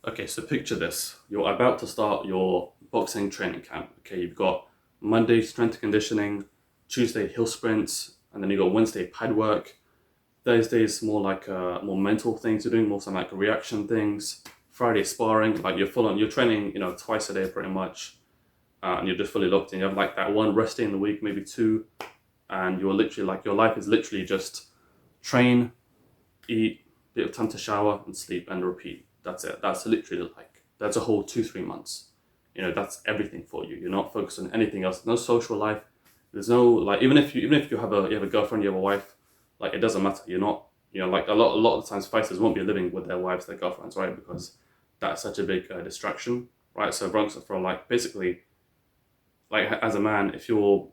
Okay, so picture this. You're about to start your boxing training camp. Okay, you've got Monday strength and conditioning, Tuesday hill sprints, and then you got Wednesday pad work. Thursday is more like more mental things you're doing, more some like reaction things. Friday sparring, like you're full on. You're training, twice a day pretty much, and you're just fully locked in. You have like that one rest day in the week, maybe two, and you're literally like your life is literally just train, eat, bit of time to shower and sleep and repeat. That's it. That's literally like that's a whole 2 3 months. That's everything for you. You're not focused on anything else. No social life. There's no like even if you have a girlfriend, you have a wife, like it doesn't matter. You're not like a lot of the times fighters won't be living with their wives, their girlfriends, right? Because that's such a big distraction, right? So Bronx for like basically like as a man, if you're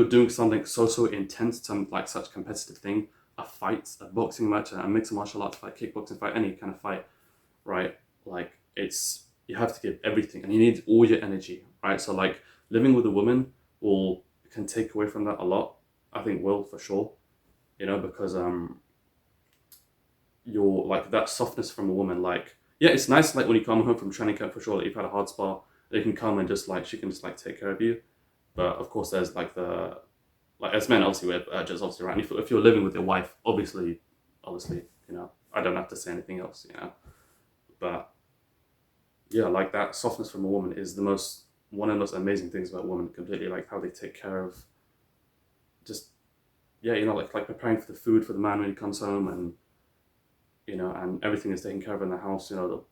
doing something so intense, some like such competitive thing, a fight, a boxing match, a mixed martial arts fight, kickboxing fight, any kind of fight, right? Like it's you have to give everything, and you need all your energy, right? So like living with a woman will can take away from that a lot. I think will for sure, because you're like that softness from a woman. Like yeah, it's nice like when you come home from training camp for sure that you've had a hard spar, they can come and just like she can just like take care of you. But of course, there's like the like as men, obviously we're just obviously right. And if you're living with your wife, obviously, I don't have to say anything else. But yeah, like that softness from a woman is the most one of the most amazing things about women. Completely like how they take care of just yeah, like preparing for the food for the man when he comes home, and and everything is taken care of in the house. The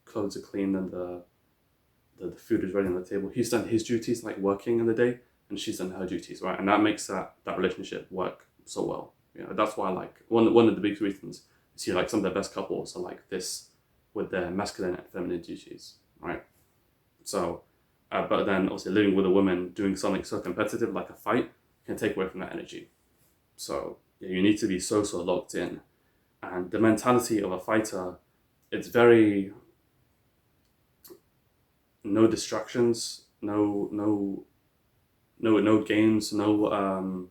clothes are clean and the food is ready on the table. He's done his duties like working in the day, and she's done her duties, right? And that makes that relationship work so well. That's why like one of the big reasons is here like some of the best couples are like this with their masculine and feminine duties, right? So, but then also living with a woman doing something so competitive like a fight can take away from that energy. So yeah, you need to be so locked in, and the mentality of a fighter, it's very no distractions, no games, no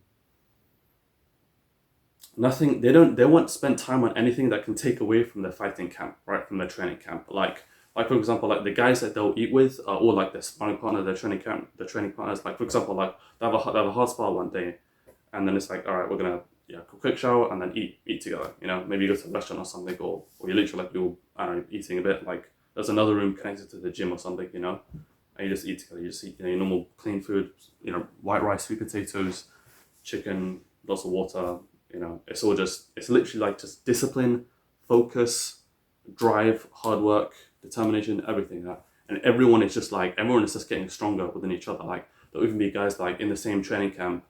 nothing. They won't spend time on anything that can take away from their fighting camp, right? From their training camp. Like for example, like the guys that they'll eat with are all like their sparring partner, their training camp, their training partners. Like for example, like they have a hard spar one day, and then it's like, all right, we're gonna quick shower and then eat together. Maybe you go to a restaurant or something, or you literally like you're I don't know eating a bit. Like there's another room connected to the gym or something, and you just eat together. You just eat your normal clean food, white rice, sweet potatoes, chicken, lots of water. It's literally like just discipline, focus, drive, hard work, determination, everything. And everyone is just getting stronger within each other. Like there'll even be guys like in the same training camp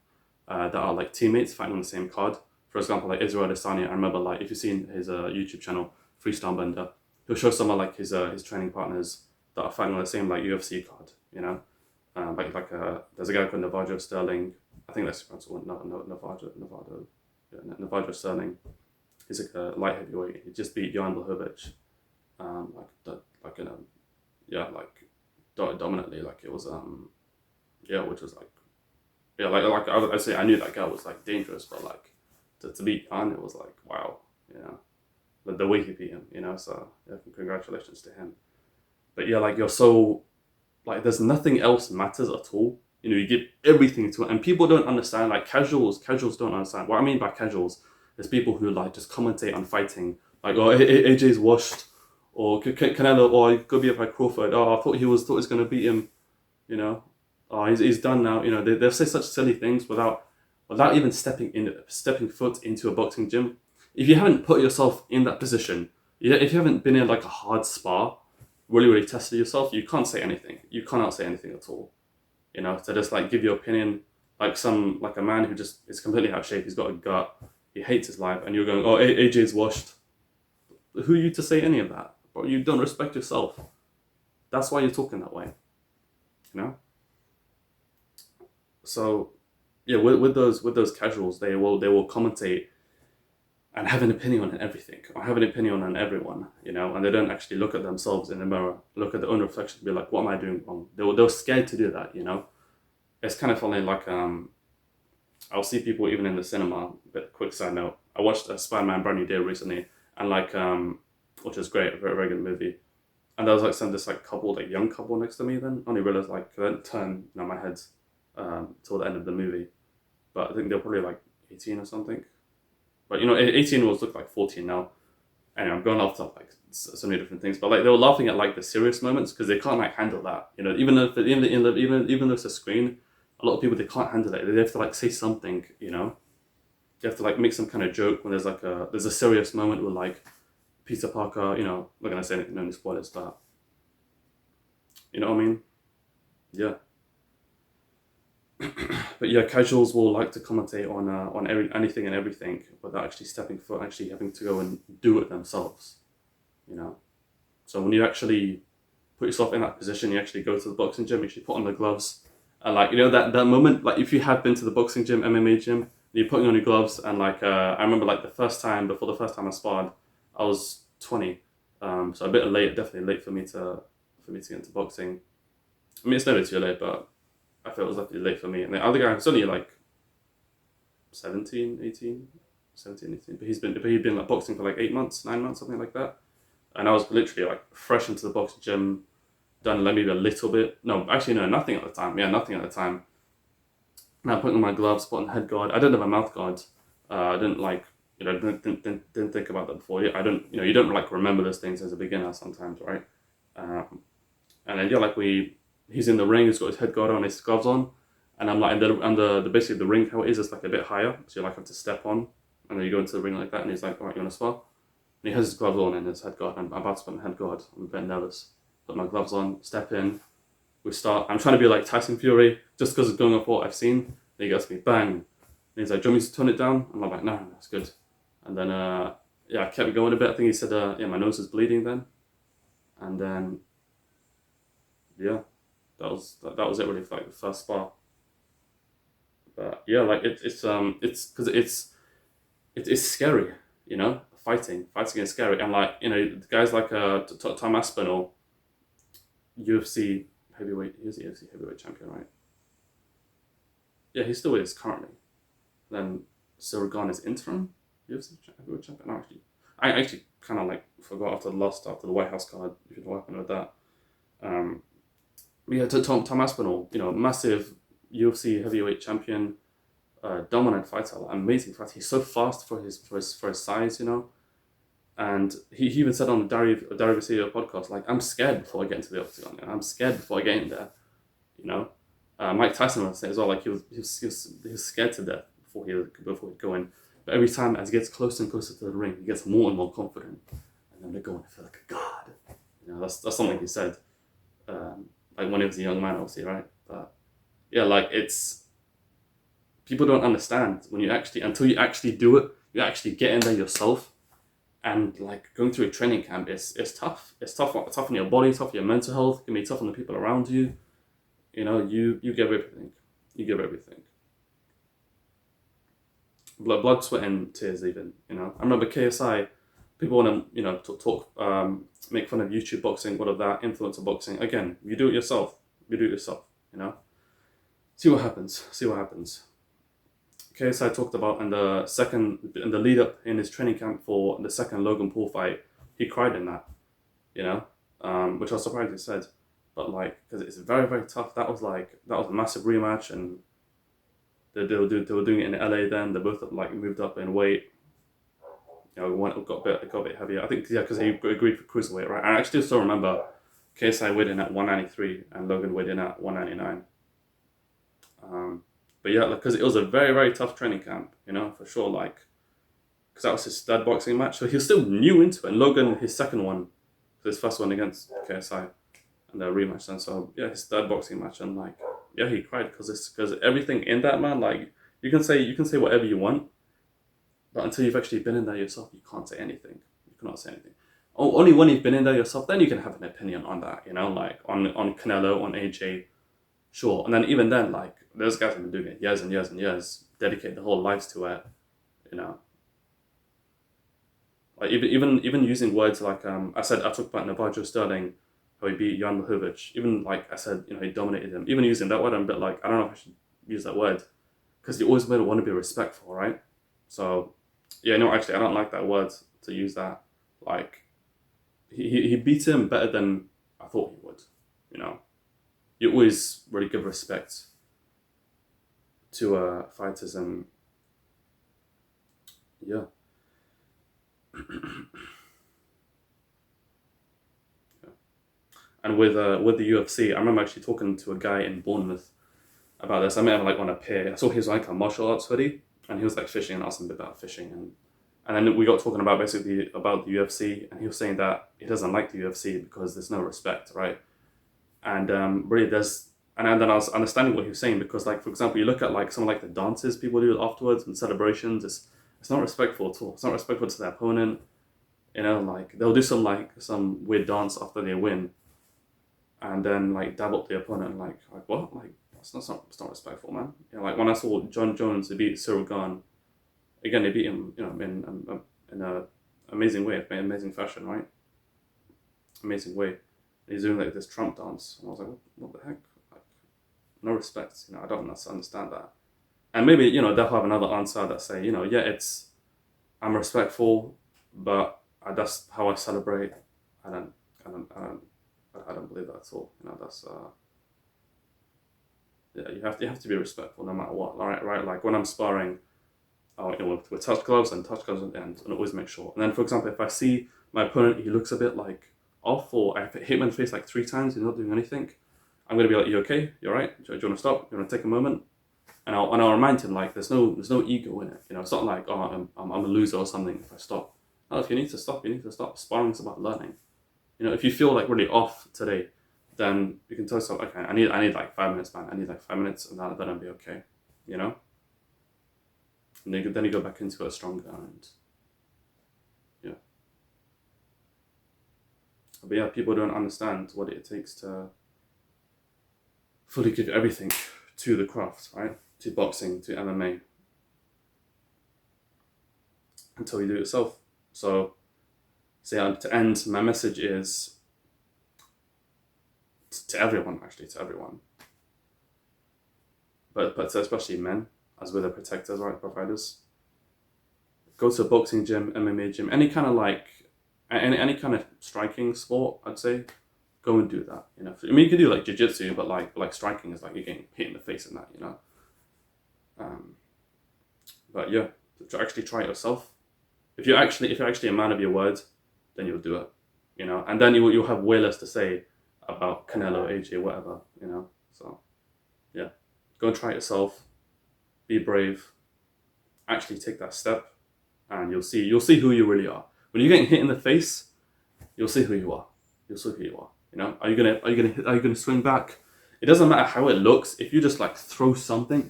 that are like teammates fighting on the same card. For example, like Israel Adesanya, I remember like if you've seen his YouTube channel, Freestyle Bender, he'll show some of like his training partners that are fighting on the same like UFC card. There's a guy called Navajo Sterling. I think that's pronounced Navajo. Yeah, Navajo Sterling. He's like a light heavyweight. He just beat Jan Blachowicz. Like in a yeah dominantly like it was yeah, which was like yeah, I say I knew that guy was like dangerous, but like to beat Khan, it was like wow, you know, the way he beat him, So yeah, congratulations to him. But yeah, like you're so like there's nothing else matters at all. You give everything to it, and people don't understand. Like casuals don't understand. What I mean by casuals is people who like just commentate on fighting, like oh AJ's washed, or Canelo, or it could be by Crawford. Oh, I thought he was gonna beat him, you know. Oh, he's done now. They'll say such silly things without even stepping foot into a boxing gym. If you haven't put yourself in that position, if you haven't been in like a hard spar, really tested yourself, you can't say anything. You cannot say anything at all. To just like give your opinion, like a man who just is completely out of shape. He's got a gut. He hates his life, and you're going, "Oh, AJ's washed." Who are you to say any of that? But you don't respect yourself. That's why you're talking that way. You know. So yeah, with those casuals, they will commentate and have an opinion on everything, or have an opinion on everyone, and they don't actually look at themselves in the mirror, look at their own reflection, be like, what am I doing wrong? They're scared to do that. It's kind of funny, like I'll see people even in the cinema. But quick side note, I watched Spider-Man Brand New Day recently, and like which is great, a very very good movie. And there was like this like couple, like young couple next to me. Then I only realized like I didn't turn my head till the end of the movie, but I think they're probably like 18 or something. But 18 was look like 14 now. Anyway, I'm going off to like so many different things, but like they were laughing at like the serious moments because they can't like handle that. Even though it's a screen, a lot of people they can't handle it. They have to like say something. You have to like make some kind of joke when there's a serious moment with like Peter Parker. I'm not gonna say anything, no spoilers, but you know what I mean? Yeah. But yeah, casuals will like to commentate on anything and everything without actually stepping foot, actually having to go and do it themselves. You know. So when you actually put yourself in that position, you actually go to the boxing gym, you actually put on the gloves, and like that moment, like if you have been to the boxing gym, MMA gym, you're putting on your gloves, and like I remember like before the first time I sparred, I was 20, so a bit late, definitely late for me to get into boxing. I mean, it's never too late, but I felt it was definitely late for me. And the other guy was only like 17, 18, 17, 18, but he'd been like boxing for like 8 months, 9 months, something like that. And I was literally like fresh into the boxing gym, done maybe a little bit. No, actually no, nothing at the time. Yeah, nothing at the time. Now putting on my gloves, putting on the head guard. I didn't have a mouth guard. I didn't like didn't think about that before. I don't you don't like remember those things as a beginner sometimes, right? And then like he's in the ring, he's got his head guard on, his gloves on, and I'm like and the basically the ring how it is, it's like a bit higher, so you like have to step on, and then you go into the ring like that, and he's like, all right, you want to spar? And he has his gloves on and his head guard. I'm about to put my head guard. I'm a bit nervous. Put my gloves on, step in. We start. I'm trying to be like Tyson Fury, just because it's going off what I've seen. Then he gets me, bang. And he's like, do you want me to turn it down? And I'm like, no, it's good. And then, I kept going a bit. I think he said, my nose is bleeding then. And then, yeah, that was it really for like the first spar. But yeah, like it's because it's scary, fighting is scary, and like guys like Tom Aspinall, UFC heavyweight, he's the UFC heavyweight champion, right? Yeah, he still is currently. Then Cyril Gane is interim UFC heavyweight champion. No, I actually kind of like forgot after the White House card. If you're working with that, yeah, to Tom Aspinall, massive UFC heavyweight champion. Dominant fighter, like, amazing fighter. He's so fast for his size, And he even said on the Dari Vassilio podcast, like, I'm scared before I get into the octagon. I'm scared before I get in there, Mike Tyson was saying as well, like he was scared to death before he'd go in. But every time as he gets closer and closer to the ring, he gets more and more confident. And then they go and I feel like a god. That's something he said. Like when he was a young man, obviously, right? But yeah, like people don't understand until you actually do it, you actually get in there yourself, and like going through a training camp is tough. It's tough on your body, tough on your mental health. It can be tough on the people around you. You give everything. You give everything. Blood, sweat, and tears. Even I remember KSI. People want to talk, make fun of YouTube boxing, what of that, influencer boxing. Again, you do it yourself. See what happens. KSI talked about in the lead up in his training camp for the second Logan Paul fight, he cried in that, which I was surprised he said, but like because it's very, very tough. That was a massive rematch, and they were doing it in LA. Then they both like moved up in weight. One got a bit heavier. I think because he agreed for cruiserweight, right? I actually still remember KSI weighed in at 193 and Logan weighed in at 199. But yeah, because it was a very, very tough training camp, for sure. Like, because that was his third boxing match, so he was still new into it. And Logan, his second one, his first one against KSI, and the rematch. Then, so yeah, his third boxing match, and like, yeah, he cried because everything in that, man. Like, you can say whatever you want, but until you've actually been in there yourself, you can't say anything. You cannot say anything. Only when you've been in there yourself, then you can have an opinion on that. Like on Canelo, on AJ. Sure, and then even then, like, those guys have been doing it years and years and years, dedicate their whole lives to it, Like even using words like I talked about Navajo Sterling, how he beat Jan Blachowicz. Even like I said, he dominated him. Even using that word, I'm a bit like I don't know if I should use that word, because you always want to be respectful, right? So yeah, no, actually I don't like that word to use that. Like he beat him better than I thought he would. You know, you always really give respect to fighters, and yeah. And with the UFC, I remember actually talking to a guy in Bournemouth about this. I met him like on a pier. I saw his like a martial arts hoodie, and he was like fishing, and asked him a bit about fishing, and then we got talking about basically about the UFC, and he was saying that he doesn't like the UFC because there's no respect, right? And really, and then I was understanding what he was saying, because like for example, you look at like some of like the dances people do afterwards and celebrations. It's not respectful at all. It's not respectful to their opponent. You know, like they'll do some weird dance after they win, and then like dab up the opponent, like what, like it's not respectful, man. You know, like when I saw John Jones, they beat Cyril Gahn again. They beat him, you know, in a amazing way, amazing fashion, right? Amazing way. And he's doing like this Trump dance, and I was like, what the heck? Like, no respect. You know, I don't understand that. And maybe, you know, they'll have another answer that say, you know, yeah, I'm respectful, but that's how I celebrate. I don't, I don't, I don't, I don't believe that at all. You know, that's yeah, you have to be respectful no matter what. Right, right. Like when I'm sparring, you know, with touch gloves and always make sure. And then, for example, if I see my opponent, he looks a bit like off, or I hit him in the face like 3 times, he's not doing anything, I'm gonna be like, "You okay? You alright? Do you want to stop? You want to take a moment?" And I'll remind him like, there's no ego in it. You know, it's not like, oh, I'm a loser or something if I stop. No, if you need to stop, you need to stop. Sparring's about learning. You know, if you feel like really off today, then you can tell yourself, okay, I need like 5 minutes, man. I need like 5 minutes, and then I'll be okay. You know, and then you go back into it stronger, and yeah. But yeah, people don't understand what it takes to fully give everything to the craft, right? To boxing, to MMA, until you do it yourself. So yeah, to end, my message is to everyone, actually, to everyone, but to especially men, as we're the protectors, right, providers. Go to a boxing gym, MMA gym, any kind of like, any kind of striking sport, I'd say. Go and do that. You know, I mean, you can do like jiu-jitsu, but like striking is like you're getting hit in the face and that. You know, um, but yeah, to actually try it yourself. If you're actually a man of your word, then you'll do it. You know, and then you'll have way less to say about Canelo, AJ, whatever. You know, so yeah, go and try it yourself. Be brave. Actually take that step, and you'll see who you really are. When you're getting hit in the face, you'll see who you are. You'll see who you are. You know, are you gonna swing back? It doesn't matter how it looks. If you just like throw something,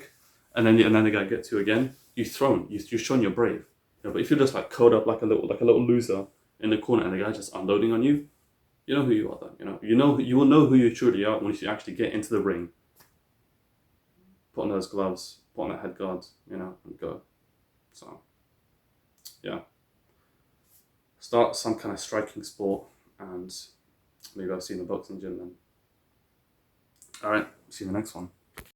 and then the guy gets you again, you've thrown. You've shown you're brave. You know, but if you're just like curled up like a little loser in the corner, and the guy's just unloading on you, you know who you are. Then you will know who you truly are when you actually get into the ring, put on those gloves, put on that head guard, you know, and go. So yeah, start some kind of striking sport, and maybe I'll see you in the boxing gym then. All right, see you in the next one.